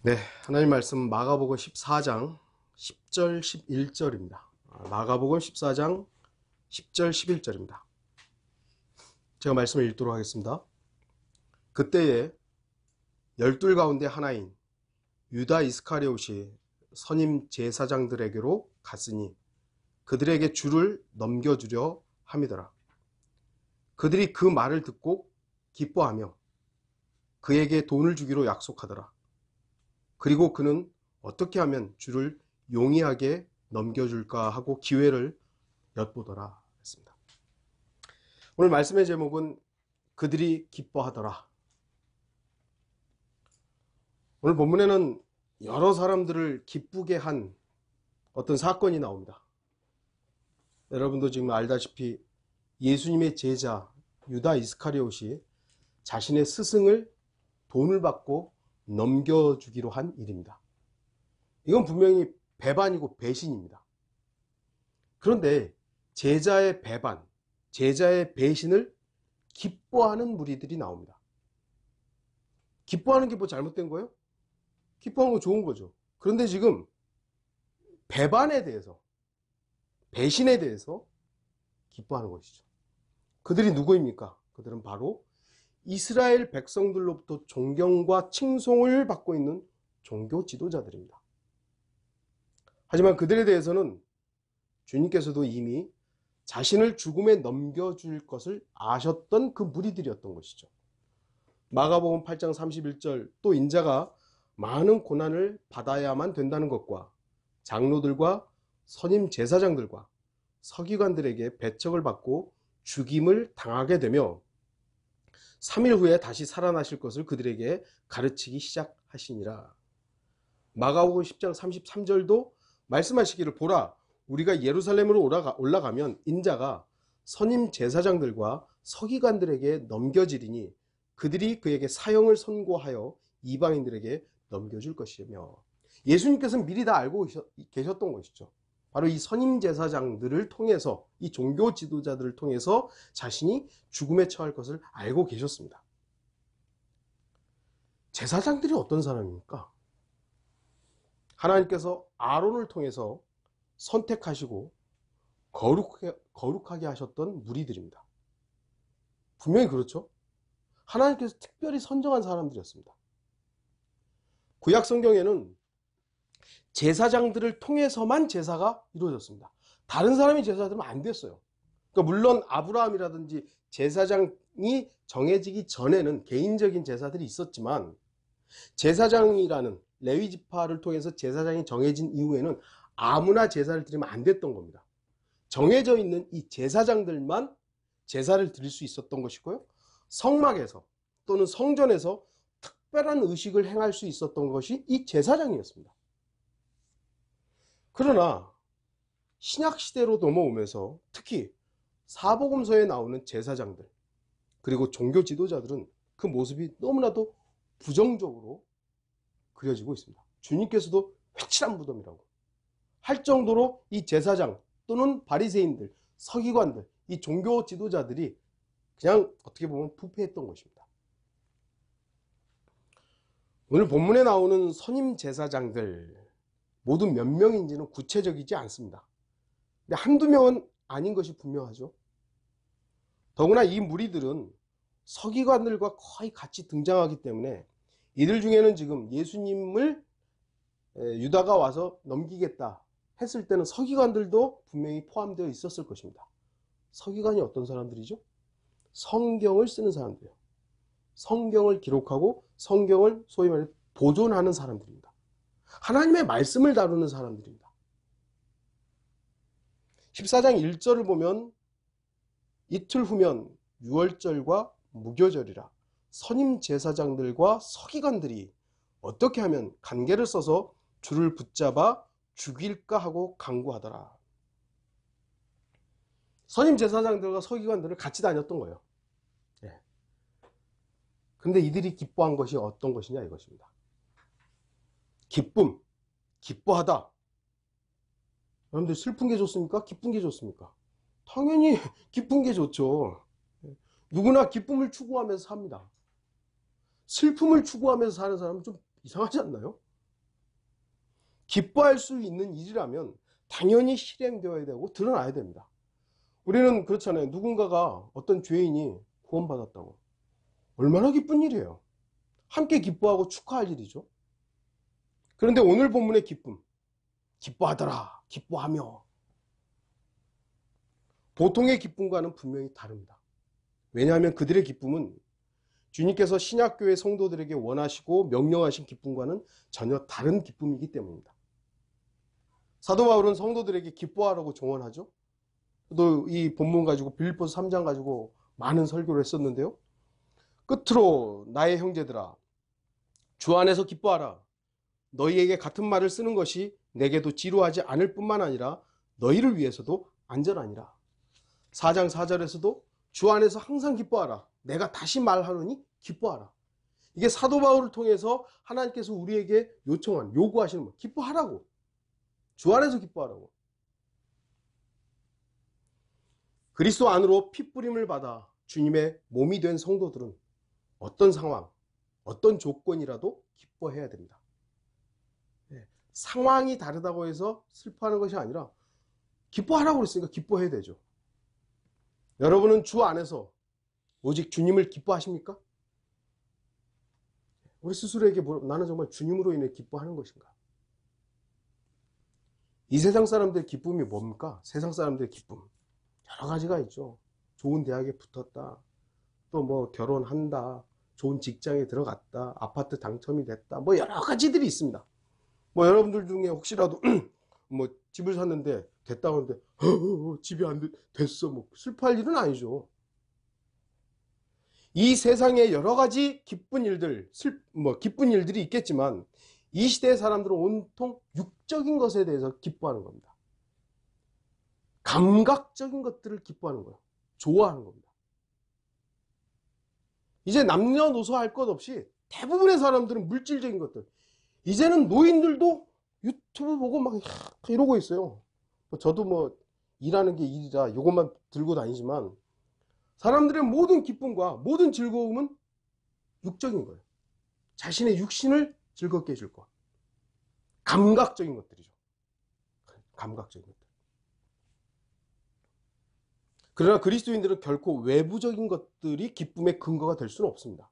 네, 하나님 말씀 마가복음 14장 10절 11절입니다. 마가복음 14장 10절 11절입니다. 제가 말씀을 읽도록 하겠습니다. 그때에 열둘 가운데 하나인 유다 이스카리옷이 선임 제사장들에게로 갔으니 그들에게 줄을 넘겨주려 함이더라. 그들이 그 말을 듣고 기뻐하며 그에게 돈을 주기로 약속하더라. 그리고 그는 어떻게 하면 줄을 용이하게 넘겨줄까 하고 기회를 엿보더라 했습니다. 오늘 말씀의 제목은 그들이 기뻐하더라. 오늘 본문에는 여러 사람들을 기쁘게 한 어떤 사건이 나옵니다. 여러분도 지금 알다시피 예수님의 제자 유다 이스카리옷이 자신의 스승을 돈을 받고 넘겨주기로 한 일입니다. 이건 분명히 배반이고 배신입니다. 그런데 제자의 배반, 제자의 배신을 기뻐하는 무리들이 나옵니다. 기뻐하는 게 뭐 잘못된 거예요? 기뻐하는 거 좋은 거죠. 그런데 지금 배반에 대해서, 배신에 대해서 기뻐하는 것이죠. 그들이 누구입니까? 그들은 바로 이스라엘 백성들로부터 존경과 칭송을 받고 있는 종교 지도자들입니다. 하지만 그들에 대해서는 주님께서도 이미 자신을 죽음에 넘겨줄 것을 아셨던 그 무리들이었던 것이죠. 마가복음 8장 31절 또 인자가 많은 고난을 받아야만 된다는 것과 장로들과 선임 제사장들과 서기관들에게 배척을 받고 죽임을 당하게 되며 3일 후에 다시 살아나실 것을 그들에게 가르치기 시작하시니라. 마가복음 10장 33절도 말씀하시기를 보라 우리가 예루살렘으로 올라가면 인자가 선임 제사장들과 서기관들에게 넘겨지리니 그들이 그에게 사형을 선고하여 이방인들에게 넘겨줄 것이며 예수님께서는 미리 다 알고 계셨던 것이죠. 바로 이 선임 제사장들을 통해서 이 종교 지도자들을 통해서 자신이 죽음에 처할 것을 알고 계셨습니다. 제사장들이 어떤 사람입니까? 하나님께서 아론을 통해서 선택하시고 거룩하게 하셨던 무리들입니다. 분명히 그렇죠. 하나님께서 특별히 선정한 사람들이었습니다. 구약 성경에는 제사장들을 통해서만 제사가 이루어졌습니다. 다른 사람이 제사되면 안 됐어요. 그러니까 물론 아브라함이라든지 제사장이 정해지기 전에는 개인적인 제사들이 있었지만 제사장이라는 레위 지파를 통해서 제사장이 정해진 이후에는 아무나 제사를 드리면 안 됐던 겁니다. 정해져 있는 이 제사장들만 제사를 드릴 수 있었던 것이고요. 성막에서 또는 성전에서 특별한 의식을 행할 수 있었던 것이 이 제사장이었습니다. 그러나 신약시대로 넘어오면서 특히 사복음서에 나오는 제사장들 그리고 종교 지도자들은 그 모습이 너무나도 부정적으로 그려지고 있습니다. 주님께서도 회칠한 무덤이라고 할 정도로 이 제사장 또는 바리새인들, 서기관들, 이 종교 지도자들이 그냥 어떻게 보면 부패했던 것입니다. 오늘 본문에 나오는 선임 제사장들 모두 몇 명인지는 구체적이지 않습니다. 근데 한두 명은 아닌 것이 분명하죠. 더구나 이 무리들은 서기관들과 거의 같이 등장하기 때문에 이들 중에는 지금 예수님을 유다가 와서 넘기겠다 했을 때는 서기관들도 분명히 포함되어 있었을 것입니다. 서기관이 어떤 사람들이죠? 성경을 쓰는 사람들이에요. 성경을 기록하고 성경을 소위 말해 보존하는 사람들입니다. 하나님의 말씀을 다루는 사람들입니다. 14장 1절을 보면 이틀 후면 유월절과 무교절이라 선임 제사장들과 서기관들이 어떻게 하면 간계를 써서 줄을 붙잡아 죽일까 하고 강구하더라. 선임 제사장들과 서기관들을 같이 다녔던 거예요. 근데 이들이 기뻐한 것이 어떤 것이냐 이것입니다. 기쁨, 기뻐하다. 여러분들 슬픈 게 좋습니까? 기쁜 게 좋습니까? 당연히 기쁜 게 좋죠. 누구나 기쁨을 추구하면서 삽니다. 슬픔을 추구하면서 사는 사람은 좀 이상하지 않나요? 기뻐할 수 있는 일이라면 당연히 실행되어야 되고 드러나야 됩니다. 우리는 그렇잖아요. 누군가가 어떤 죄인이 구원받았다고. 얼마나 기쁜 일이에요. 함께 기뻐하고 축하할 일이죠. 그런데 오늘 본문의 기쁨, 기뻐하더라, 기뻐하며, 보통의 기쁨과는 분명히 다릅니다. 왜냐하면 그들의 기쁨은 주님께서 신약교회 성도들에게 원하시고 명령하신 기쁨과는 전혀 다른 기쁨이기 때문입니다. 사도 바울은 성도들에게 기뻐하라고 조언하죠. 또 이 본문 가지고 빌립보서 3장 가지고 많은 설교를 했었는데요. 끝으로 나의 형제들아 주 안에서 기뻐하라. 너희에게 같은 말을 쓰는 것이 내게도 지루하지 않을 뿐만 아니라 너희를 위해서도 안전하니라. 4장 4절에서도 주 안에서 항상 기뻐하라. 내가 다시 말하노니 기뻐하라. 이게 사도 바울을 통해서 하나님께서 우리에게 요구하시는 거. 기뻐하라고. 주 안에서 기뻐하라고. 그리스도 안으로 핏부림을 받아 주님의 몸이 된 성도들은 어떤 상황, 어떤 조건이라도 기뻐해야 됩니다. 상황이 다르다고 해서 슬퍼하는 것이 아니라 기뻐하라고 그랬으니까 기뻐해야 되죠. 여러분은 주 안에서 오직 주님을 기뻐하십니까? 우리 스스로에게 나는 정말 주님으로 인해 기뻐하는 것인가? 이 세상 사람들의 기쁨이 뭡니까? 세상 사람들의 기쁨 여러 가지가 있죠. 좋은 대학에 붙었다, 또 뭐 결혼한다, 좋은 직장에 들어갔다, 아파트 당첨이 됐다, 뭐 여러 가지들이 있습니다. 뭐 여러분들 중에 혹시라도 뭐 집을 샀는데 됐다고 하는데 집이 안 됐어, 뭐 슬퍼할 일은 아니죠. 이 세상에 여러 가지 기쁜 일들, 기쁜 일들이 있겠지만 이 시대의 사람들은 온통 육적인 것에 대해서 기뻐하는 겁니다. 감각적인 것들을 기뻐하는 거예요. 좋아하는 겁니다. 이제 남녀노소 할 것 없이 대부분의 사람들은 물질적인 것들. 이제는 노인들도 유튜브 보고 막 이러고 있어요. 저도 뭐 일하는 게 일이라 이것만 들고 다니지만 사람들의 모든 기쁨과 모든 즐거움은 육적인 거예요. 자신의 육신을 즐겁게 해줄 것. 감각적인 것들이죠. 감각적인 것들. 그러나 그리스도인들은 결코 외부적인 것들이 기쁨의 근거가 될 수는 없습니다.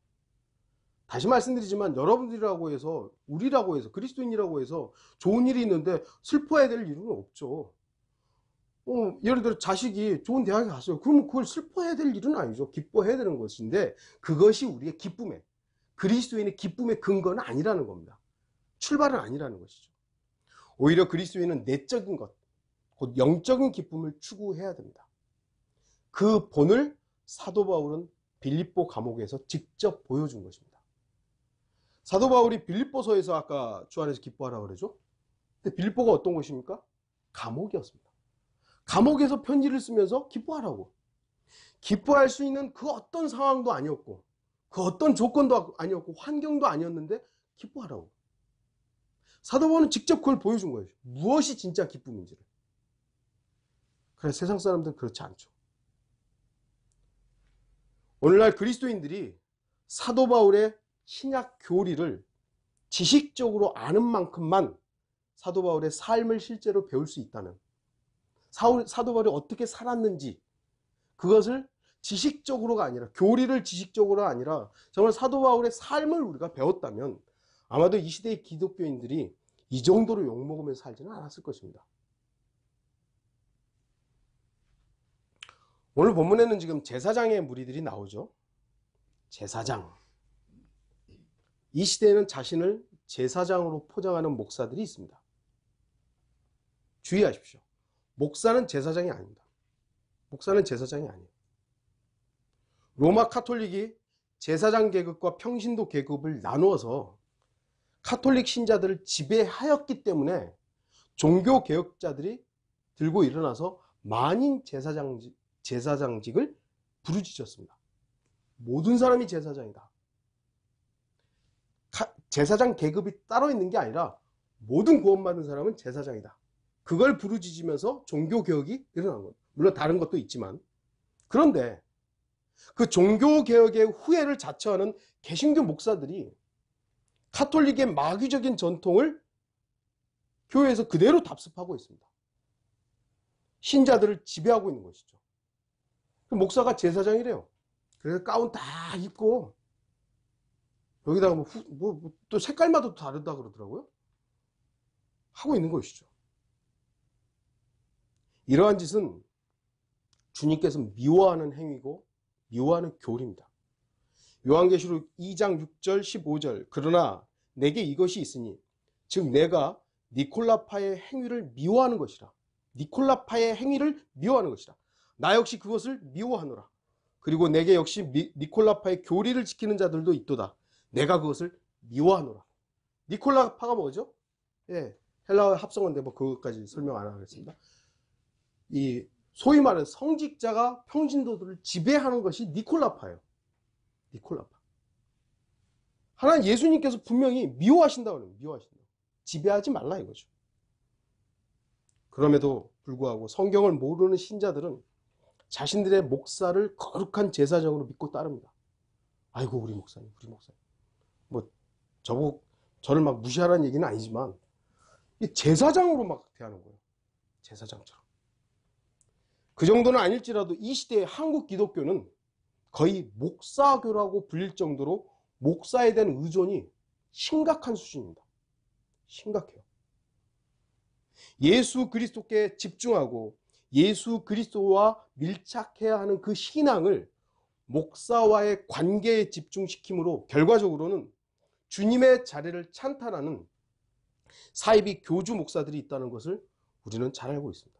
다시 말씀드리지만 여러분들이라고 해서, 우리라고 해서, 그리스도인이라고 해서 좋은 일이 있는데 슬퍼해야 될 일은 없죠. 예를 들어 자식이 좋은 대학에 갔어요. 그러면 그걸 슬퍼해야 될 일은 아니죠. 기뻐해야 되는 것인데 그것이 우리의 기쁨의, 그리스도인의 기쁨의 근거는 아니라는 겁니다. 출발은 아니라는 것이죠. 오히려 그리스도인은 내적인 것, 곧 영적인 기쁨을 추구해야 됩니다. 그 본을 사도 바울은 빌립보 감옥에서 직접 보여준 것입니다. 사도 바울이 빌립보서에서 아까 주 안에서 기뻐하라고 그러죠. 근데 빌립보가 어떤 곳입니까? 감옥이었습니다. 감옥에서 편지를 쓰면서 기뻐하라고. 기뻐할 수 있는 그 어떤 상황도 아니었고 그 어떤 조건도 아니었고 환경도 아니었는데 기뻐하라고. 사도 바울은 직접 그걸 보여준 거예요. 무엇이 진짜 기쁨인지를. 그래서 세상 사람들은 그렇지 않죠. 오늘날 그리스도인들이 사도 바울의 신약 교리를 지식적으로 아는 만큼만 사도 바울의 삶을 실제로 배울 수 있다는, 사도 바울이 어떻게 살았는지 그것을 지식적으로가 아니라, 교리를 지식적으로가 아니라 정말 사도 바울의 삶을 우리가 배웠다면 아마도 이 시대의 기독교인들이 이 정도로 욕먹으면서 살지는 않았을 것입니다. 오늘 본문에는 지금 제사장의 무리들이 나오죠. 제사장. 이 시대에는 자신을 제사장으로 포장하는 목사들이 있습니다. 주의하십시오. 목사는 제사장이 아닙니다. 목사는 제사장이 아니에요. 로마 카톨릭이 제사장 계급과 평신도 계급을 나누어서 카톨릭 신자들을 지배하였기 때문에 종교개혁자들이 들고 일어나서 만인 제사장직을 부르짖었습니다. 모든 사람이 제사장이다. 제사장 계급이 따로 있는 게 아니라 모든 구원받은 사람은 제사장이다. 그걸 부르짖으면서 종교개혁이 일어난 겁니다. 물론 다른 것도 있지만. 그런데 그 종교개혁의 후예를 자처하는 개신교 목사들이 카톨릭의 마귀적인 전통을 교회에서 그대로 답습하고 있습니다. 신자들을 지배하고 있는 것이죠. 목사가 제사장이래요. 그래서 가운 다 입고 여기다가 또 색깔마다 또 다르다 그러더라고요. 하고 있는 것이죠. 이러한 짓은 주님께서 미워하는 행위고 미워하는 교리입니다. 요한계시록 2장 6절 15절 그러나 내게 이것이 있으니 즉 내가 니콜라파의 행위를 미워하는 것이라. 니콜라파의 행위를 미워하는 것이라. 나 역시 그것을 미워하노라. 그리고 내게 역시 니콜라파의 교리를 지키는 자들도 있도다. 내가 그것을 미워하노라. 니콜라파가 뭐죠? 예, 헬라어 합성어인데 뭐 그것까지 설명 안 하겠습니다. 이 소위 말하는 성직자가 평신도들을 지배하는 것이 니콜라파예요. 니콜라파. 하나님 예수님께서 분명히 미워하신다고 그래요. 미워하신다. 지배하지 말라 이거죠. 그럼에도 불구하고 성경을 모르는 신자들은 자신들의 목사를 거룩한 제사장으로 믿고 따릅니다. 아이고 우리 목사님. 뭐 저를 막 무시하라는 얘기는 아니지만 제사장으로 막 대하는 거예요. 제사장처럼. 그 정도는 아닐지라도 이 시대의 한국 기독교는 거의 목사교라고 불릴 정도로 목사에 대한 의존이 심각한 수준입니다. 심각해요. 예수 그리스도께 집중하고 예수 그리스도와 밀착해야 하는 그 신앙을 목사와의 관계에 집중시킴으로 결과적으로는 주님의 자리를 찬탈하는 사이비 교주 목사들이 있다는 것을 우리는 잘 알고 있습니다.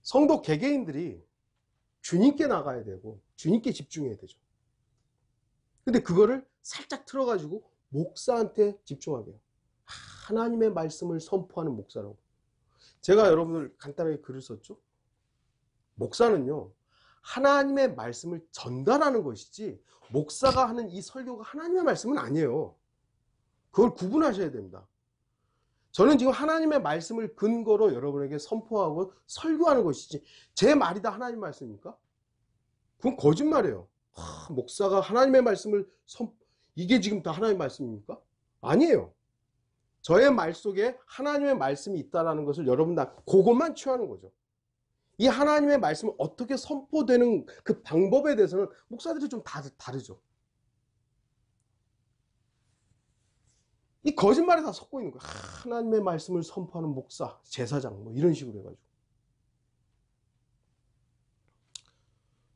성도 개개인들이 주님께 나가야 되고 주님께 집중해야 되죠. 근데 그거를 살짝 틀어가지고 목사한테 집중하게 해요. 하나님의 말씀을 선포하는 목사라고. 제가 여러분들 간단하게 글을 썼죠. 목사는요, 하나님의 말씀을 전달하는 것이지 목사가 하는 이 설교가 하나님의 말씀은 아니에요. 그걸 구분하셔야 됩니다. 저는 지금 하나님의 말씀을 근거로 여러분에게 선포하고 설교하는 것이지 제 말이 다 하나님의 말씀입니까? 그건 거짓말이에요. 목사가 하나님의 말씀을 이게 지금 다 하나님의 말씀입니까? 아니에요. 저의 말 속에 하나님의 말씀이 있다는 것을 여러분 다 그것만 취하는 거죠. 이 하나님의 말씀이 어떻게 선포되는 그 방법에 대해서는 목사들이 좀 다르죠. 이 거짓말에 다 섞고 있는 거예요. 하나님의 말씀을 선포하는 목사, 제사장 뭐 이런 식으로 해가지고.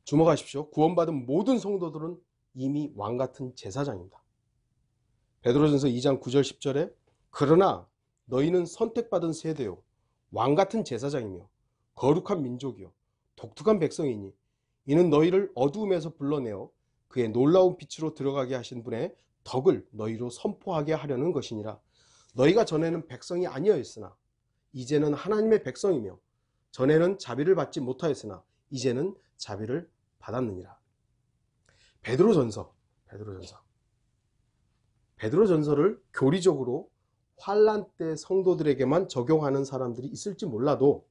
주목하십시오. 구원받은 모든 성도들은 이미 왕같은 제사장입니다. 베드로전서 2장 9절 10절에 그러나 너희는 선택받은 세대요 왕같은 제사장이며 거룩한 민족이요 독특한 백성이니 이는 너희를 어두움에서 불러내어 그의 놀라운 빛으로 들어가게 하신 분의 덕을 너희로 선포하게 하려는 것이니라. 너희가 전에는 백성이 아니었으나 이제는 하나님의 백성이며 전에는 자비를 받지 못하였으나 이제는 자비를 받았느니라. 베드로전서를 교리적으로 환란 때 성도들에게만 적용하는 사람들이 있을지 몰라도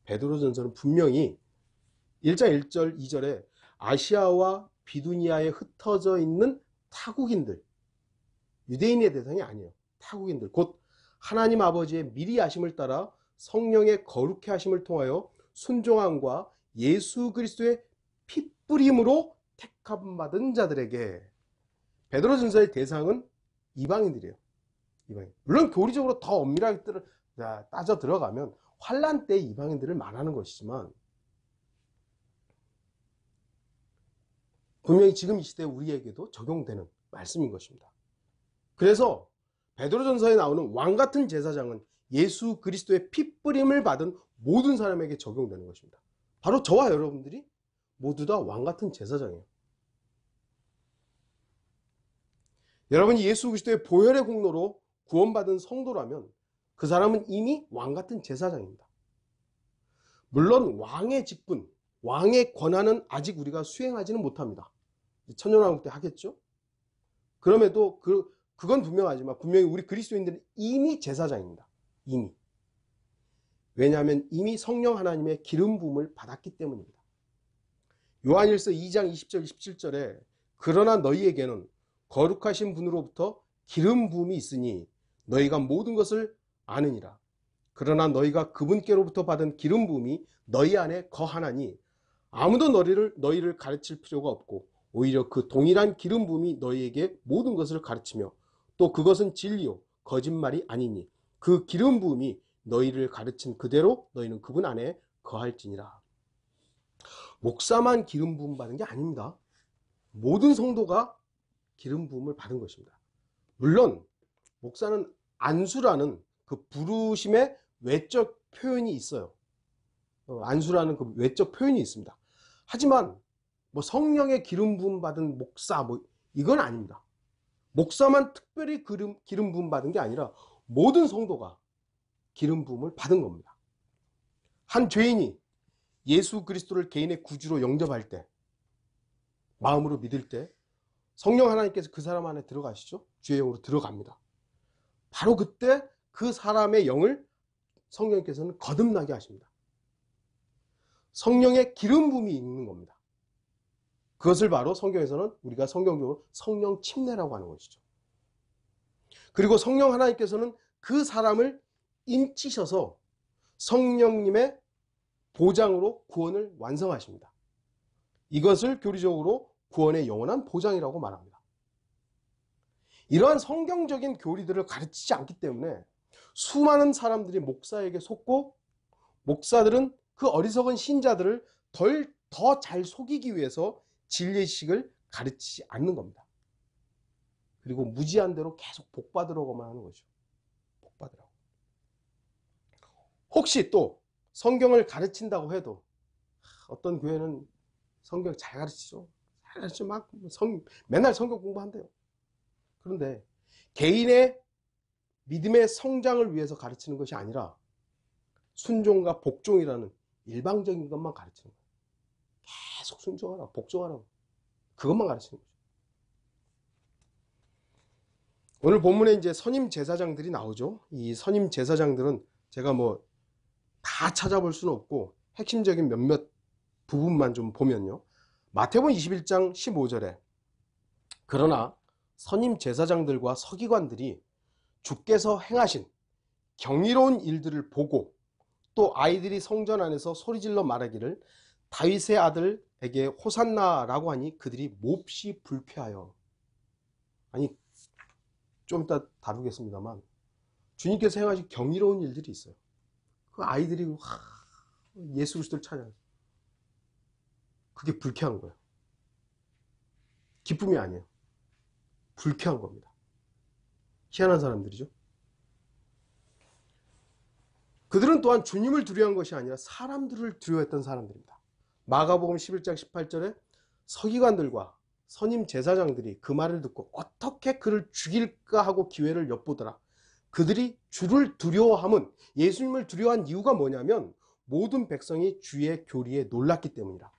베드로전서는 분명히 1장 1절 2절에 아시아와 비두니아에 흩어져 있는 타국인들, 유대인의 대상이 아니에요. 타국인들, 곧 하나님 아버지의 미리 아심을 따라 성령의 거룩해 하심을 통하여 순종함과 예수 그리스도의 핏뿌림으로 택함받은 자들에게. 베드로전서의 대상은 이방인들이에요. 이방인. 물론 교리적으로 더 엄밀하게 따져 들어가면 환란 때 이방인들을 말하는 것이지만 분명히 지금 이 시대에 우리에게도 적용되는 말씀인 것입니다. 그래서 베드로전서에 나오는 왕같은 제사장은 예수 그리스도의 핏뿌림을 받은 모든 사람에게 적용되는 것입니다. 바로 저와 여러분들이 모두 다 왕같은 제사장이에요. 여러분이 예수 그리스도의 보혈의 공로로 구원받은 성도라면 그 사람은 이미 왕같은 제사장입니다. 물론 왕의 직분, 왕의 권한은 아직 우리가 수행하지는 못합니다. 천년왕국 때 하겠죠? 그럼에도 그건 분명하지만 분명히 우리 그리스도인들은 이미 제사장입니다. 이미. 왜냐하면 이미 성령 하나님의 기름 부음을 받았기 때문입니다. 요한일서 2장 20절 27절에 그러나 너희에게는 거룩하신 분으로부터 기름 부음이 있으니 너희가 모든 것을 아느니라. 그러나 너희가 그분께로부터 받은 기름 부음이 너희 안에 거하나니 아무도 너희를 가르칠 필요가 없고 오히려 그 동일한 기름 부음이 너희에게 모든 것을 가르치며 또 그것은 진리요 거짓말이 아니니 그 기름 부음이 너희를 가르친 그대로 너희는 그분 안에 거할지니라. 목사만 기름 부음 받은 게 아닙니다. 모든 성도가 기름 부음을 받은 것입니다. 물론 목사는 안수라는 그 부르심의 외적 표현이 있어요. 안수라는 그 외적 표현이 있습니다. 하지만 뭐 성령의 기름 부음 받은 목사 뭐 이건 아닙니다. 목사만 특별히 기름 부음 받은 게 아니라 모든 성도가 기름 부음을 받은 겁니다. 한 죄인이 예수 그리스도를 개인의 구주로 영접할 때, 마음으로 믿을 때 성령 하나님께서 그 사람 안에 들어가시죠. 주의 영으로 들어갑니다. 바로 그때 그 사람의 영을 성령께서는 거듭나게 하십니다. 성령의 기름 부음이 있는 겁니다. 그것을 바로 성경에서는 우리가 성경적으로 성령 침례라고 하는 것이죠. 그리고 성령 하나님께서는 그 사람을 인치셔서 성령님의 보장으로 구원을 완성하십니다. 이것을 교리적으로 구원의 영원한 보장이라고 말합니다. 이러한 성경적인 교리들을 가르치지 않기 때문에 수많은 사람들이 목사에게 속고 목사들은 그 어리석은 신자들을 더 잘 속이기 위해서 진리의 지식을 가르치지 않는 겁니다. 그리고 무지한 대로 계속 복받으려고만 하는 거죠. 복받으라고. 혹시 또 성경을 가르친다고 해도 어떤 교회는 성경 잘 가르치죠. 잘 가르치죠. 맨날 성경 공부한대요. 그런데 개인의 믿음의 성장을 위해서 가르치는 것이 아니라 순종과 복종이라는 일방적인 것만 가르치는 거예요. 계속 순종하라, 복종하라고. 그것만 가르치는 거죠. 오늘 본문에 이제 선임 제사장들이 나오죠. 이 선임 제사장들은 제가 뭐 다 찾아볼 수는 없고 핵심적인 몇몇 부분만 좀 보면요. 마태복음 21장 15절에 그러나 선임 제사장들과 서기관들이 주께서 행하신 경이로운 일들을 보고 또 아이들이 성전 안에서 소리질러 말하기를 다윗의 아들에게 호산나라고 하니 그들이 몹시 불쾌하여. 아니 좀 이따 다루겠습니다만 주님께서 행하신 경이로운 일들이 있어요. 그 아이들이 예수 그리스도를 찾아요. 그게 불쾌한 거예요. 기쁨이 아니에요. 불쾌한 겁니다. 희한한 사람들이죠. 그들은 또한 주님을 두려워한 것이 아니라 사람들을 두려워했던 사람들입니다. 마가복음 11장 18절에 서기관들과 선임 제사장들이 그 말을 듣고 어떻게 그를 죽일까 하고 기회를 엿보더라. 그들이 주를 두려워함은 예수님을 두려워한 이유가 뭐냐면 모든 백성이 주의 교리에 놀랐기 때문이라.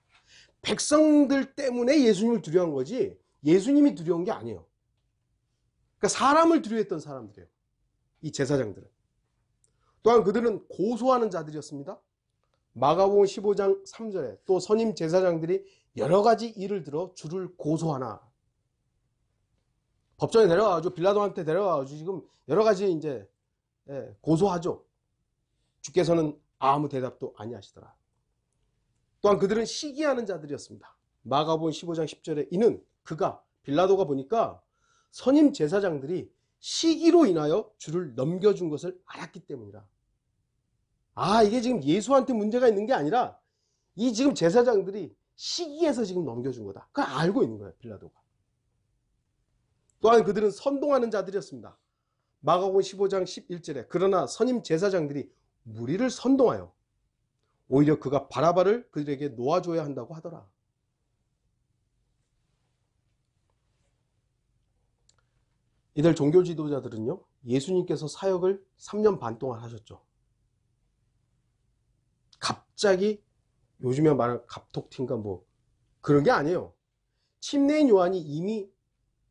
백성들 때문에 예수님을 두려워한 거지 예수님이 두려운 게 아니에요. 그러니까 사람을 두려워했던 사람들이에요. 이 제사장들은. 또한 그들은 고소하는 자들이었습니다. 마가복음 15장 3절에 또 선임 제사장들이 여러 가지 일을 들어 주를 고소하나. 법정에 데려가가지고 빌라도한테 데려가가지고 지금 여러 가지 이제 고소하죠. 주께서는 아무 대답도 아니하시더라. 또한 그들은 시기하는 자들이었습니다. 마가복음 15장 10절에 이는 그가 빌라도가 보니까 선임 제사장들이 시기로 인하여 주를 넘겨준 것을 알았기 때문이라. 이게 지금 예수한테 문제가 있는 게 아니라 이 지금 제사장들이 시기해서 지금 넘겨준 거다. 그걸 알고 있는 거예요, 빌라도가. 또한 그들은 선동하는 자들이었습니다. 마가복음 15장 11절에 그러나 선임 제사장들이 무리를 선동하여 오히려 그가 바라바를 그들에게 놓아줘야 한다고 하더라. 이들 종교 지도자들은요, 예수님께서 사역을 3년 반 동안 하셨죠. 갑자기 요즘에 말하는 갑툭튀인가 뭐 그런 게 아니에요. 침례인 요한이 이미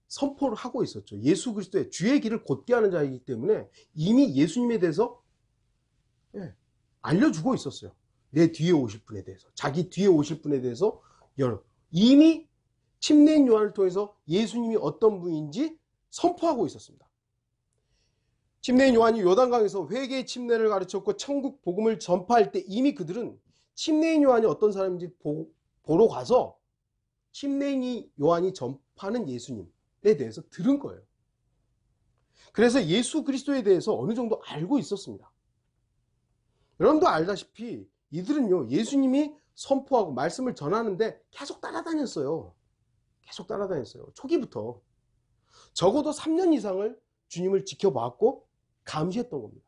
선포를 하고 있었죠. 예수 그리스도의 주의 길을 곧게 하는 자이기 때문에 이미 예수님에 대해서 알려주고 있었어요. 내 뒤에 오실 분에 대해서, 자기 뒤에 오실 분에 대해서 이미 침례인 요한을 통해서 예수님이 어떤 분인지 선포하고 있었습니다. 침례인 요한이 요단강에서 회개의 침례를 가르쳤고 천국 복음을 전파할 때 이미 그들은 침례인 요한이 어떤 사람인지 보러 가서 침례인 요한이 전파하는 예수님에 대해서 들은 거예요. 그래서 예수 그리스도에 대해서 어느 정도 알고 있었습니다. 여러분도 알다시피 이들은요, 예수님이 선포하고 말씀을 전하는데 계속 따라다녔어요. 계속 따라다녔어요. 초기부터. 적어도 3년 이상을 주님을 지켜봤고 감시했던 겁니다.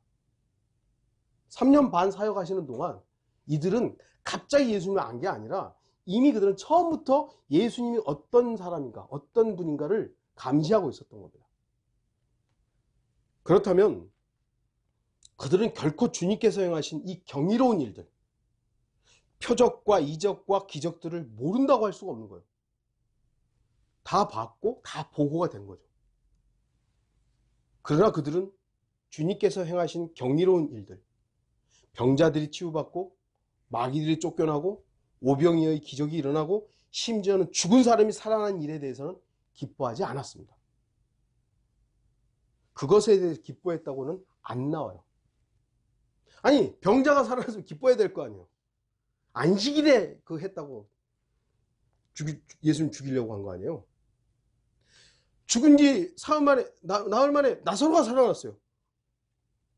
3년 반 사역하시는 동안 이들은 갑자기 예수님을 안 게 아니라 이미 그들은 처음부터 예수님이 어떤 사람인가, 어떤 분인가를 감시하고 있었던 겁니다. 그렇다면 그들은 결코 주님께서 행하신 이 경이로운 일들, 표적과 이적과 기적들을 모른다고 할 수가 없는 거예요. 다 봤고 다 보고가 된 거죠. 그러나 그들은 주님께서 행하신 경이로운 일들, 병자들이 치유받고 마귀들이 쫓겨나고 오병이어의 기적이 일어나고 심지어는 죽은 사람이 살아난 일에 대해서는 기뻐하지 않았습니다. 그것에 대해서 기뻐했다고는 안 나와요. 아니, 병자가 살아나서 기뻐해야 될 거 아니에요. 안식일에 그 했다고 예수님 죽이려고 한 거 아니에요. 죽은 지 사흘 만에, 나흘 만에 나사로가 살아났어요.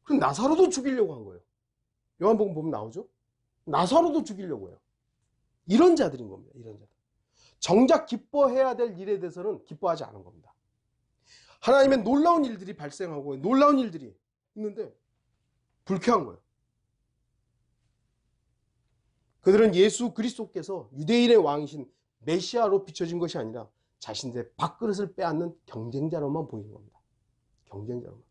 그럼 나사로도 죽이려고 한 거예요. 요한복음 보면 나오죠? 나사로도 죽이려고 해요. 이런 자들인 겁니다. 이런 자들. 정작 기뻐해야 될 일에 대해서는 기뻐하지 않은 겁니다. 하나님의 놀라운 일들이 발생하고 놀라운 일들이 있는데 불쾌한 거예요. 그들은 예수 그리스도께서 유대인의 왕이신 메시아로 비춰진 것이 아니라 자신들의 밥그릇을 빼앗는 경쟁자로만 보이는 겁니다. 경쟁자로만.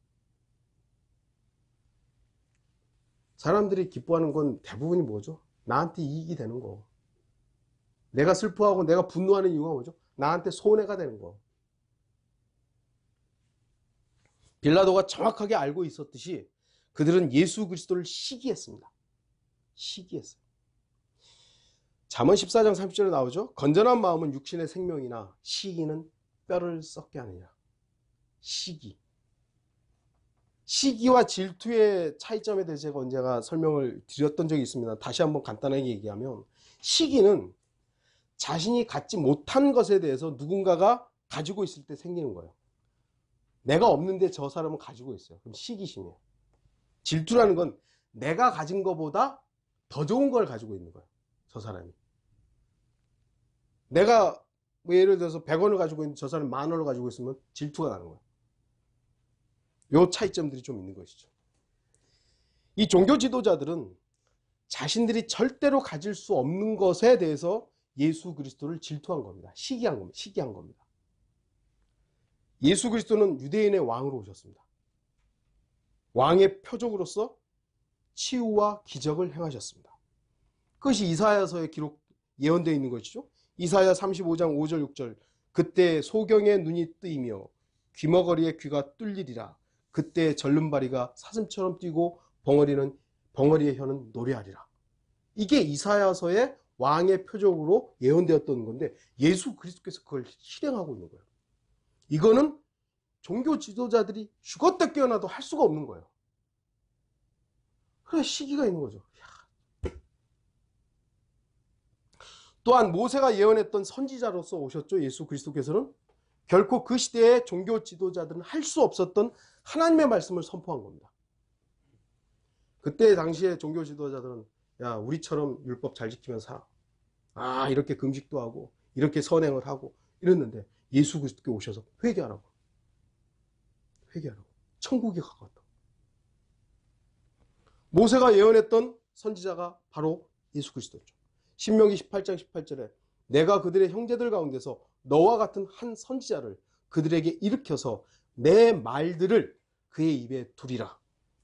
사람들이 기뻐하는 건 대부분이 뭐죠? 나한테 이익이 되는 거. 내가 슬퍼하고 내가 분노하는 이유가 뭐죠? 나한테 손해가 되는 거. 빌라도가 정확하게 알고 있었듯이 그들은 예수 그리스도를 시기했습니다. 시기했어요. 잠언 14장 30절에 나오죠. 건전한 마음은 육신의 생명이나 시기는 뼈를 썩게 하느냐. 시기. 시기와 질투의 차이점에 대해서 제가 언젠가 설명을 드렸던 적이 있습니다. 다시 한번 간단하게 얘기하면 시기는 자신이 갖지 못한 것에 대해서 누군가가 가지고 있을 때 생기는 거예요. 내가 없는데 저 사람은 가지고 있어요. 그럼 시기심이에요. 질투라는 건 내가 가진 것보다 더 좋은 걸 가지고 있는 거예요. 저 사람이. 내가 뭐 예를 들어서 100원을 가지고 있는데 저 사람이 10,000원을 가지고 있으면 질투가 나는 거예요. 요 차이점들이 좀 있는 것이죠. 이 종교 지도자들은 자신들이 절대로 가질 수 없는 것에 대해서 예수 그리스도를 질투한 겁니다. 시기한 겁니다. 시기한 겁니다. 예수 그리스도는 유대인의 왕으로 오셨습니다. 왕의 표적으로서 치유와 기적을 행하셨습니다. 그것이 이사야서에 기록 예언되어 있는 것이죠. 이사야 35장 5절 6절 그때 소경의 눈이 뜨이며 귀머거리의 귀가 뚫리리라. 그때 절름발이가 사슴처럼 뛰고 벙어리의 혀는 노래하리라. 이게 이사야서의 왕의 표적으로 예언되었던 건데 예수 그리스도께서 그걸 실행하고 있는 거예요. 이거는 종교 지도자들이 죽었다 깨어나도 할 수가 없는 거예요. 그래 시기가 있는 거죠. 또한 모세가 예언했던 선지자로서 오셨죠. 예수 그리스도께서는 결코 그 시대의 종교 지도자들은 할 수 없었던 하나님의 말씀을 선포한 겁니다. 그때 당시에 종교 지도자들은 야 우리처럼 율법 잘 지키면 살아. 아 이렇게 금식도 하고 이렇게 선행을 하고 이랬는데 예수 그리스도께 오셔서 회개하라고. 회개하라고. 천국이 가까웠다. 모세가 예언했던 선지자가 바로 예수 그리스도였죠. 신명기 18장 18절에 내가 그들의 형제들 가운데서 너와 같은 한 선지자를 그들에게 일으켜서 내 말들을 그의 입에 두리라.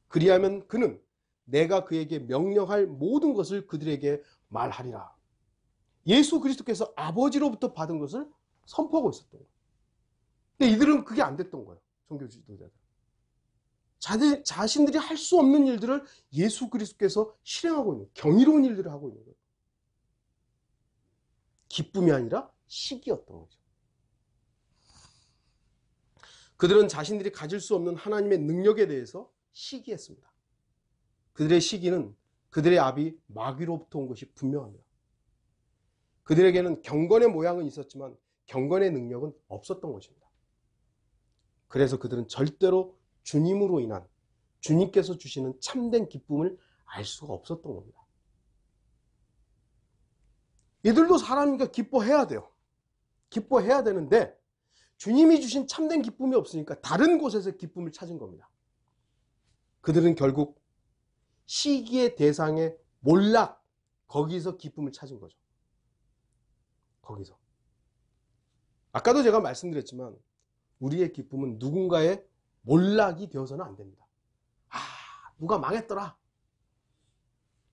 그리하면 그는 내가 그에게 명령할 모든 것을 그들에게 말하리라. 예수 그리스도께서 아버지로부터 받은 것을 선포하고 있었던 거예요. 근데 이들은 그게 안 됐던 거예요. 종교 지도자들. 자신들이 할 수 없는 일들을 예수 그리스도께서 실행하고 있는 경이로운 일들을 하고 있는 거예요. 기쁨이 아니라 시기였던 거죠. 그들은 자신들이 가질 수 없는 하나님의 능력에 대해서 시기했습니다. 그들의 시기는 그들의 아비 마귀로부터 온 것이 분명합니다. 그들에게는 경건의 모양은 있었지만 경건의 능력은 없었던 것입니다. 그래서 그들은 절대로 주님으로 인한, 주님께서 주시는 참된 기쁨을 알 수가 없었던 겁니다. 이들도 사람이니까 기뻐해야 돼요. 기뻐해야 되는데 주님이 주신 참된 기쁨이 없으니까 다른 곳에서 기쁨을 찾은 겁니다. 그들은 결국 시기의 대상의 몰락, 거기서 기쁨을 찾은 거죠. 거기서. 아까도 제가 말씀드렸지만 우리의 기쁨은 누군가의 몰락이 되어서는 안 됩니다. 아, 누가 망했더라.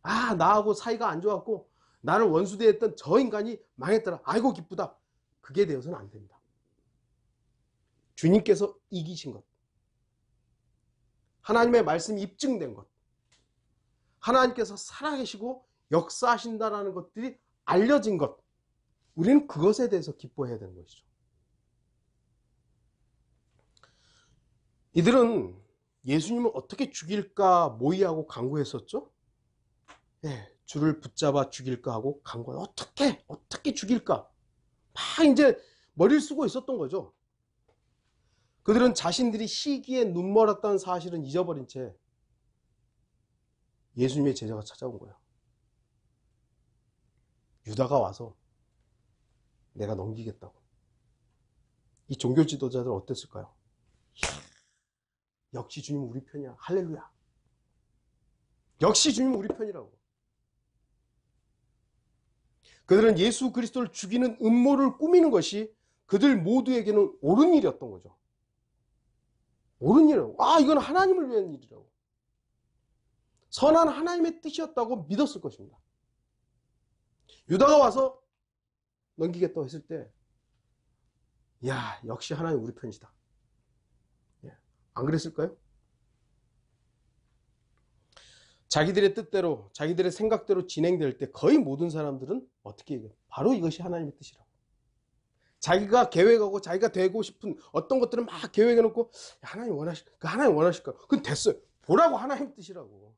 아, 나하고 사이가 안 좋았고 나를 원수대했던 저 인간이 망했더라. 아이고 기쁘다. 그게 되어서는 안 됩니다. 주님께서 이기신 것, 하나님의 말씀이 입증된 것, 하나님께서 살아계시고 역사하신다라는 것들이 알려진 것, 우리는 그것에 대해서 기뻐해야 되는 것이죠. 이들은 예수님을 어떻게 죽일까 모의하고 강구했었죠? 네, 주를 붙잡아 죽일까 하고 강구. 어떻게 죽일까? 막 이제 머리를 쓰고 있었던 거죠. 그들은 자신들이 시기에 눈멀었다는 사실은 잊어버린 채 예수님의 제자가 찾아온 거예요. 유다가 와서 내가 넘기겠다고. 이 종교 지도자들 어땠을까요? 역시 주님은 우리 편이야. 할렐루야. 역시 주님은 우리 편이라고. 그들은 예수 그리스도를 죽이는 음모를 꾸미는 것이 그들 모두에게는 옳은 일이었던 거죠. 옳은 일이라고. 아, 이건 하나님을 위한 일이라고. 선한 하나님의 뜻이었다고 믿었을 것입니다. 유다가 와서 넘기겠다고 했을 때, 야, 역시 하나님 우리 편이다. 안 그랬을까요? 자기들의 뜻대로, 자기들의 생각대로 진행될 때 거의 모든 사람들은 어떻게 얘기해요? 바로 이것이 하나님의 뜻이라고. 자기가 계획하고 자기가 되고 싶은 어떤 것들을 막 계획해놓고 하나님 원하실까? 그건 됐어요. 보라고 하나님의 뜻이라고.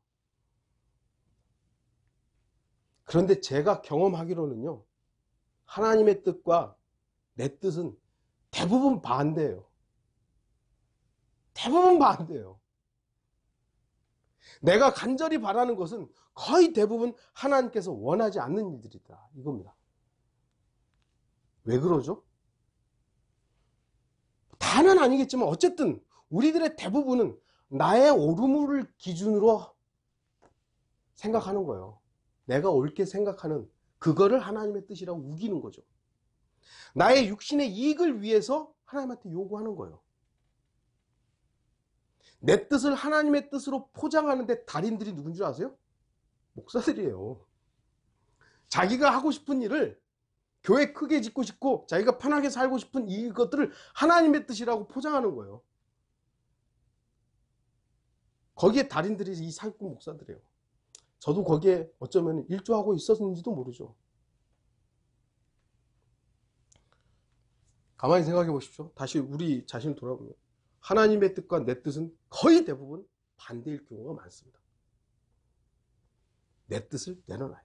그런데 제가 경험하기로는요, 하나님의 뜻과 내 뜻은 대부분 반대예요. 대부분 반대예요. 내가 간절히 바라는 것은 거의 대부분 하나님께서 원하지 않는 일들이다. 이겁니다. 왜 그러죠? 다는 아니겠지만 어쨌든 우리들의 대부분은 나의 옳음을 기준으로 생각하는 거예요. 내가 옳게 생각하는 그거를 하나님의 뜻이라고 우기는 거죠. 나의 육신의 이익을 위해서 하나님한테 요구하는 거예요. 내 뜻을 하나님의 뜻으로 포장하는데 달인들이 누군 줄 아세요? 목사들이에요. 자기가 하고 싶은 일을 교회 크게 짓고 싶고 자기가 편하게 살고 싶은 이것들을 하나님의 뜻이라고 포장하는 거예요. 거기에 달인들이 이 사기꾼 목사들이에요. 저도 거기에 어쩌면 일조하고 있었는지도 모르죠. 가만히 생각해 보십시오. 다시 우리 자신을 돌아보면 하나님의 뜻과 내 뜻은 거의 대부분 반대일 경우가 많습니다. 내 뜻을 내려놔요.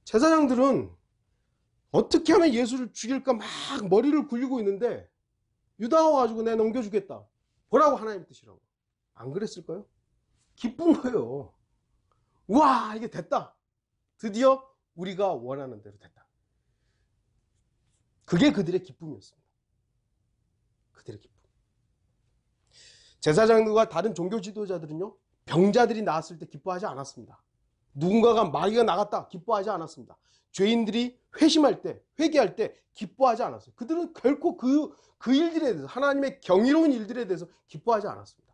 제사장들은 어떻게 하면 예수를 죽일까 막 머리를 굴리고 있는데 유다가 와가지고 내가 넘겨주겠다. 보라고 하나님의 뜻이라고. 안 그랬을까요? 기쁜 거예요. 우와, 이게 됐다. 드디어 우리가 원하는 대로 됐다. 그게 그들의 기쁨이었습니다. 그들의 기쁨. 제사장들과 다른 종교 지도자들은요, 병자들이 나았을 때 기뻐하지 않았습니다. 누군가가 마귀가 나갔다 기뻐하지 않았습니다. 죄인들이 회심할 때, 회개할 때 기뻐하지 않았어요. 그들은 결코 그 일들에 대해서, 하나님의 경이로운 일들에 대해서 기뻐하지 않았습니다.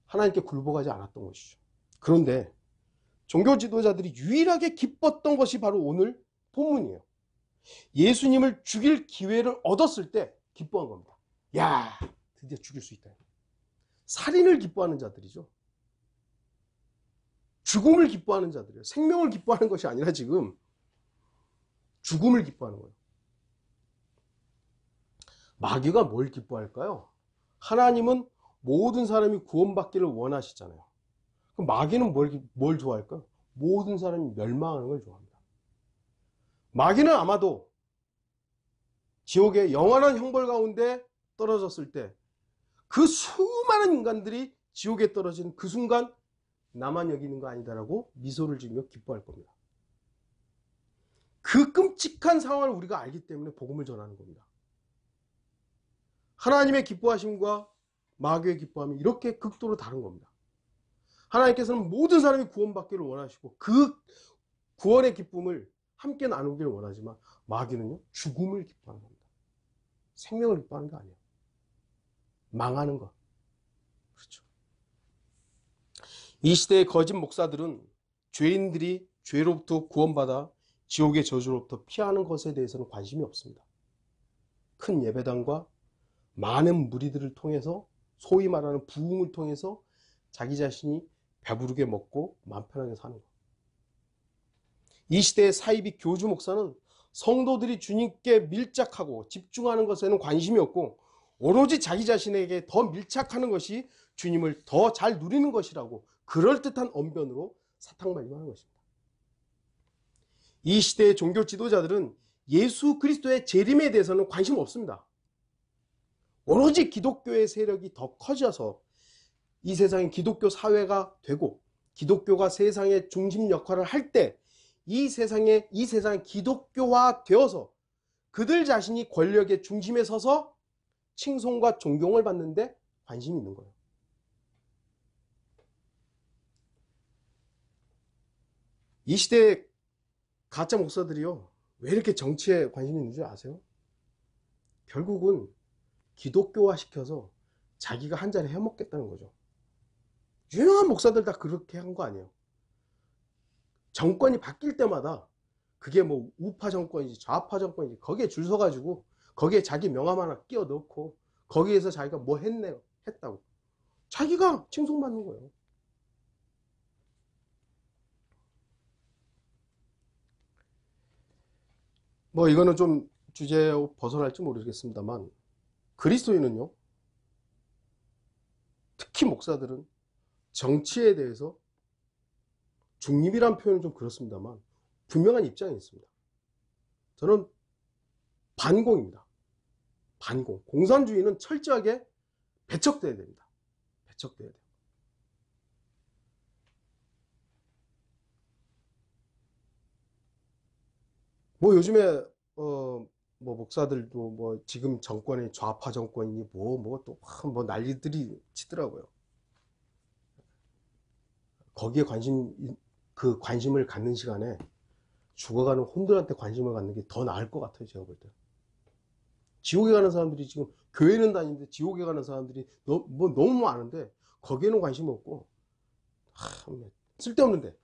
하나님께 굴복하지 않았던 것이죠. 그런데 종교 지도자들이 유일하게 기뻤던 것이 바로 오늘 본문이에요. 예수님을 죽일 기회를 얻었을 때 기뻐한 겁니다. 야, 드디어 죽일 수 있다. 살인을 기뻐하는 자들이죠. 죽음을 기뻐하는 자들이에요. 생명을 기뻐하는 것이 아니라 지금 죽음을 기뻐하는 거예요. 마귀가 뭘 기뻐할까요? 하나님은 모든 사람이 구원받기를 원하시잖아요. 그럼 마귀는 뭘 좋아할까요? 모든 사람이 멸망하는 걸 좋아합니다. 마귀는 아마도 지옥의 영원한 형벌 가운데 떨어졌을 때 그 수많은 인간들이 지옥에 떨어지는 그 순간 나만 여기 있는 거 아니다라고 미소를 지으며 기뻐할 겁니다. 그 끔찍한 상황을 우리가 알기 때문에 복음을 전하는 겁니다. 하나님의 기뻐하심과 마귀의 기뻐함이 이렇게 극도로 다른 겁니다. 하나님께서는 모든 사람이 구원받기를 원하시고 그 구원의 기쁨을 함께 나누기를 원하지만 마귀는요, 죽음을 기뻐하는 겁니다. 생명을 기뻐하는 게 아니에요. 망하는 것. 그렇죠. 이 시대의 거짓 목사들은 죄인들이 죄로부터 구원받아 지옥의 저주로부터 피하는 것에 대해서는 관심이 없습니다. 큰 예배당과 많은 무리들을 통해서 소위 말하는 부흥을 통해서 자기 자신이 배부르게 먹고 마음 편하게 사는 것. 이 시대의 사이비 교주 목사는 성도들이 주님께 밀착하고 집중하는 것에는 관심이 없고 오로지 자기 자신에게 더 밀착하는 것이 주님을 더 잘 누리는 것이라고 그럴듯한 언변으로 사탕말림하는 것입니다. 이 시대의 종교 지도자들은 예수 그리스도의 재림에 대해서는 관심 없습니다. 오로지 기독교의 세력이 더 커져서 이 세상이 기독교 사회가 되고 기독교가 세상의 중심 역할을 할 때 이 세상이 기독교화 되어서 그들 자신이 권력의 중심에 서서 칭송과 존경을 받는데 관심이 있는 거예요. 이 시대의 가짜 목사들이요, 왜 이렇게 정치에 관심이 있는 줄 아세요? 결국은 기독교화 시켜서 자기가 한 자리 해먹겠다는 거죠. 유명한 목사들 다 그렇게 한 거 아니에요. 정권이 바뀔 때마다 그게 뭐 우파 정권인지 좌파 정권인지 거기에 줄 서가지고 거기에 자기 명함 하나 끼워 넣고 거기에서 자기가 뭐 했다고 자기가 칭송받는 거예요. 뭐 이거는 좀 주제에 벗어날지 모르겠습니다만 그리스도인은요, 특히 목사들은 정치에 대해서 중립이란 표현은 좀 그렇습니다만 분명한 입장이 있습니다. 저는 반공입니다. 반공. 공산주의는 철저하게 배척돼야 됩니다. 배척돼야 돼요. 뭐 요즘에 뭐 목사들도 뭐 지금 정권이 좌파 정권이니 뭐 또 뭐 난리들이 치더라고요. 거기에 관심을 갖는 시간에 죽어가는 혼들한테 관심을 갖는 게 더 나을 것 같아요. 제가 볼 때. 지옥에 가는 사람들이 지금 교회는 다니는데 지옥에 가는 사람들이 너무 많은데 거기에는 관심 없고 쓸데없는데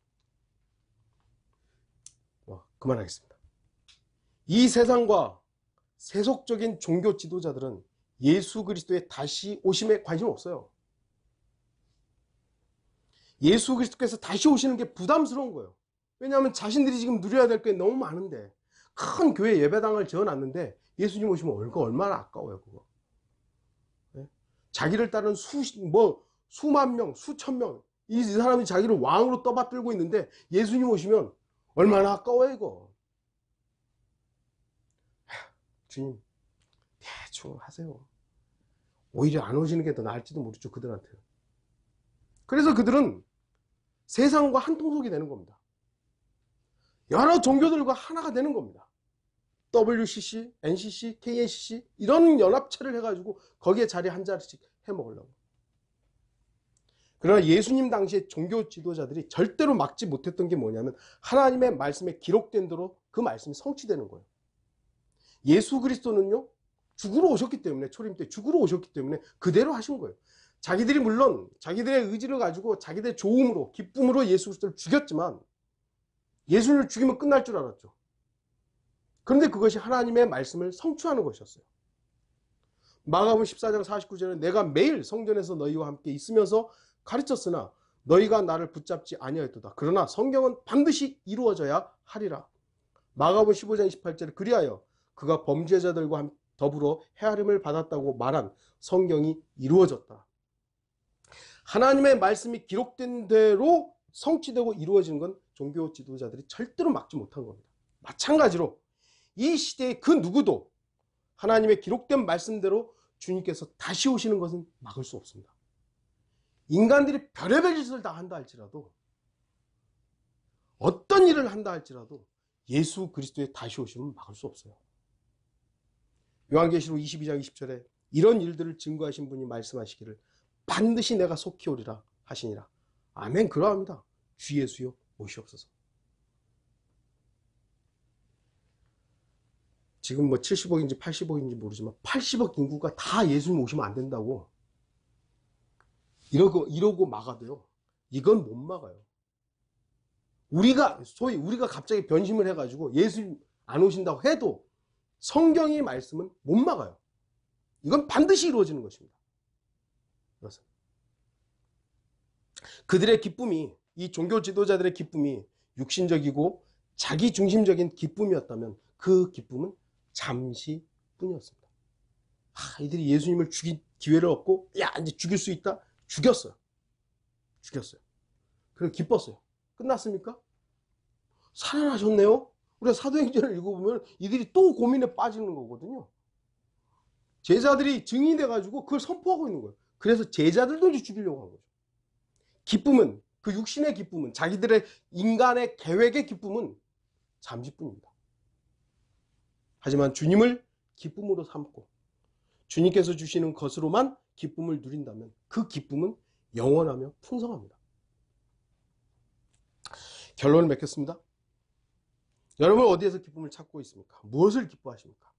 그만하겠습니다. 이 세상과 세속적인 종교 지도자들은 예수 그리스도의 다시 오심에 관심 없어요. 예수 그리스도께서 다시 오시는 게 부담스러운 거예요. 왜냐하면 자신들이 지금 누려야 될 게 너무 많은데 큰 교회 예배당을 지어놨는데 예수님 오시면 얼마나 아까워요. 그거. 네? 자기를 따른 수만 명, 수천 명 이 사람이 자기를 왕으로 떠받들고 있는데 예수님 오시면 얼마나 아까워요 이거. 주님 대충 하세요. 오히려 안 오시는 게 더 나을지도 모르죠. 그들한테. 그래서 그들은 세상과 한 통속이 되는 겁니다. 여러 종교들과 하나가 되는 겁니다. WCC, NCC, KNCC 이런 연합체를 해가지고 거기에 자리 한 자리씩 해먹으려고. 그러나 예수님 당시의 종교 지도자들이 절대로 막지 못했던 게 뭐냐면 하나님의 말씀에 기록된 대로 그 말씀이 성취되는 거예요. 예수 그리스도는요, 죽으러 오셨기 때문에, 초림 때 죽으러 오셨기 때문에 그대로 하신 거예요. 자기들이 물론 자기들의 의지를 가지고 자기들의 좋음으로 기쁨으로 예수 그리스도를 죽였지만 예수님을 죽이면 끝날 줄 알았죠. 그런데 그것이 하나님의 말씀을 성취하는 것이었어요. 마가복음 14장 49절에 내가 매일 성전에서 너희와 함께 있으면서 가르쳤으나 너희가 나를 붙잡지 아니하였도다. 그러나 성경은 반드시 이루어져야 하리라. 마가복음 15장 28절에 그리하여 그가 범죄자들과 더불어 헤아림을 받았다고 말한 성경이 이루어졌다. 하나님의 말씀이 기록된 대로 성취되고 이루어지는 건 종교 지도자들이 절대로 막지 못한 겁니다. 마찬가지로 이 시대의 그 누구도 하나님의 기록된 말씀대로 주님께서 다시 오시는 것은 막을 수 없습니다. 인간들이 별의별 짓을 다 한다 할지라도, 어떤 일을 한다 할지라도 예수 그리스도의 다시 오심은 막을 수 없어요. 요한계시록 22장 20절에 이런 일들을 증거하신 분이 말씀하시기를 반드시 내가 속히 오리라 하시니라. 아멘. 그러합니다. 주 예수여 오시옵소서. 지금 뭐 70억인지 80억인지 모르지만 80억 인구가 다 예수님 오시면 안 된다고 이러고 막아도요, 이건 못 막아요. 우리가 갑자기 변심을 해가지고 예수님 안 오신다고 해도 성경의 말씀은 못 막아요. 이건 반드시 이루어지는 것입니다. 그래서 그들의 기쁨이, 이 종교 지도자들의 기쁨이 육신적이고 자기중심적인 기쁨이었다면 그 기쁨은 잠시뿐이었습니다. 이들이 예수님을 죽일 기회를 얻고 이제 죽일 수 있다? 죽였어요. 그리고 기뻤어요. 끝났습니까? 살아나셨네요? 우리가 사도행전을 읽어보면 이들이 또 고민에 빠지는 거거든요. 제자들이 증인이 돼가지고 그걸 선포하고 있는 거예요. 그래서 제자들도 이제 죽이려고 한 거죠. 기쁨은, 그 육신의 기쁨은, 자기들의 인간의 계획의 기쁨은 잠시뿐입니다. 하지만 주님을 기쁨으로 삼고 주님께서 주시는 것으로만 기쁨을 누린다면 그 기쁨은 영원하며 풍성합니다. 결론을 맺겠습니다. 여러분 어디에서 기쁨을 찾고 있습니까? 무엇을 기뻐하십니까?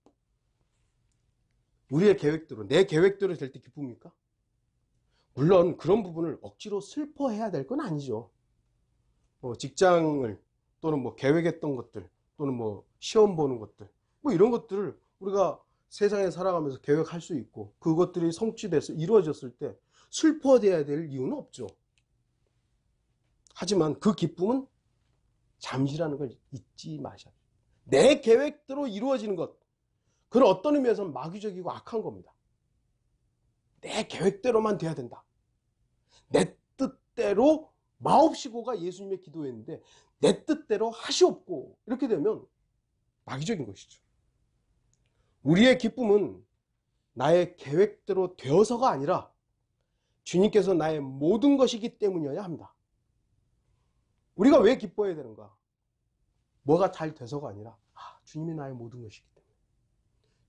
우리의 계획대로, 내 계획대로 될 때 기쁩니까? 물론 그런 부분을 억지로 슬퍼해야 될 건 아니죠. 직장을, 또는 계획했던 것들, 또는 시험 보는 것들, 이런 것들을 우리가 세상에 살아가면서 계획할 수 있고 그것들이 성취돼서 이루어졌을 때 슬퍼해야 될 이유는 없죠. 하지만 그 기쁨은 잠시라는 걸 잊지 마셔야 돼요. 내 계획대로 이루어지는 것, 그건 어떤 의미에서는 마귀적이고 악한 겁니다. 내 계획대로만 돼야 된다. 내 뜻대로 마옵시고가 예수님의 기도였는데 내 뜻대로 하시옵고, 이렇게 되면 마귀적인 것이죠. 우리의 기쁨은 나의 계획대로 되어서가 아니라 주님께서 나의 모든 것이기 때문이어야 합니다. 우리가 왜 기뻐해야 되는가? 뭐가 잘 돼서가 아니라 주님이 나의 모든 것이기 때문에,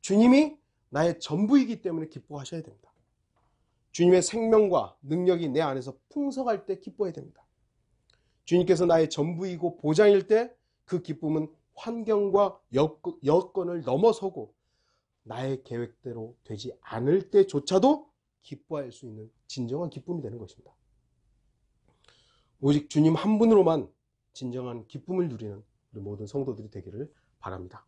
주님이 나의 전부이기 때문에 기뻐하셔야 됩니다. 주님의 생명과 능력이 내 안에서 풍성할 때 기뻐해야 됩니다. 주님께서 나의 전부이고 보장일 때 그 기쁨은 환경과 여건을 넘어서고 나의 계획대로 되지 않을 때조차도 기뻐할 수 있는 진정한 기쁨이 되는 것입니다. 오직 주님 한 분으로만 진정한 기쁨을 누리는 우리 모든 성도들이 되기를 바랍니다.